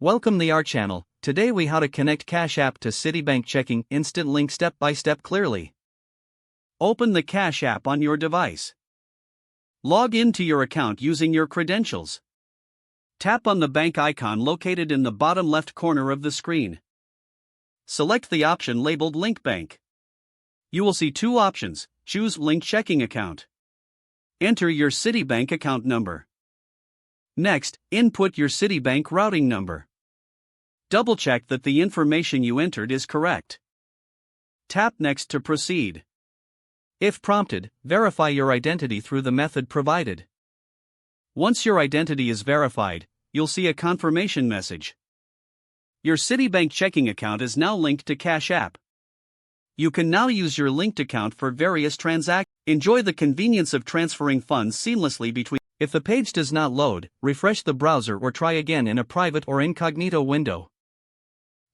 Welcome to our channel. Today we how to connect Cash App to Citibank checking instant link step by step clearly. Open the Cash App on your device. Log into your account using your credentials. Tap on the bank icon located in the bottom left corner of the screen. Select the option labeled Link Bank. You will see two options. Choose Link Checking Account. Enter your Citibank account number. Next, input your Citibank routing number. Double-check that the information you entered is correct. Tap Next to proceed. If prompted, verify your identity through the method provided. Once your identity is verified, you'll see a confirmation message. Your Citibank checking account is now linked to Cash App. You can now use your linked account for various transactions. Enjoy the convenience of transferring funds seamlessly between. If the page does not load, refresh the browser or try again in a private or incognito window.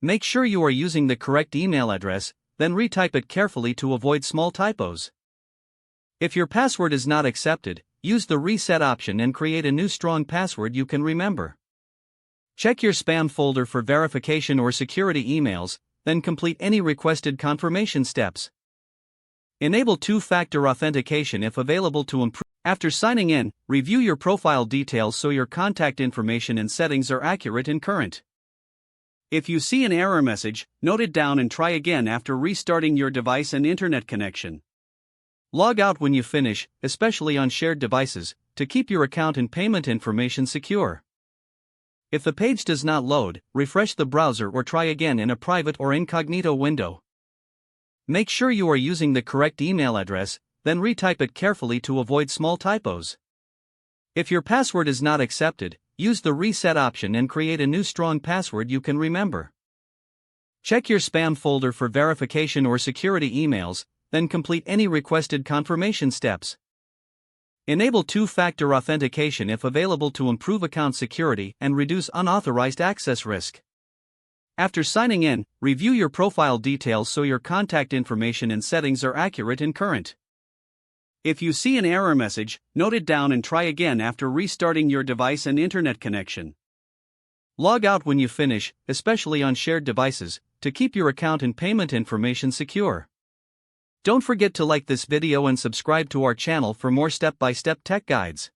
Make sure you are using the correct email address, then retype it carefully to avoid small typos. If your password is not accepted, use the reset option and create a new strong password you can remember. Check your spam folder for verification or security emails, then complete any requested confirmation steps. Enable two-factor authentication if available to improve. After signing in, review your profile details so your contact information and settings are accurate and current. If you see an error message, note it down and try again after restarting your device and internet connection. Log out when you finish, especially on shared devices, to keep your account and payment information secure. If the page does not load, refresh the browser or try again in a private or incognito window. Make sure you are using the correct email address, then retype it carefully to avoid small typos. If your password is not accepted, use the reset option and create a new strong password you can remember. Check your spam folder for verification or security emails, then complete any requested confirmation steps. Enable two-factor authentication if available to improve account security and reduce unauthorized access risk. After signing in, review your profile details so your contact information and settings are accurate and current. If you see an error message, note it down and try again after restarting your device and internet connection. Log out when you finish, especially on shared devices, to keep your account and payment information secure. Don't forget to like this video and subscribe to our channel for more step-by-step tech guides.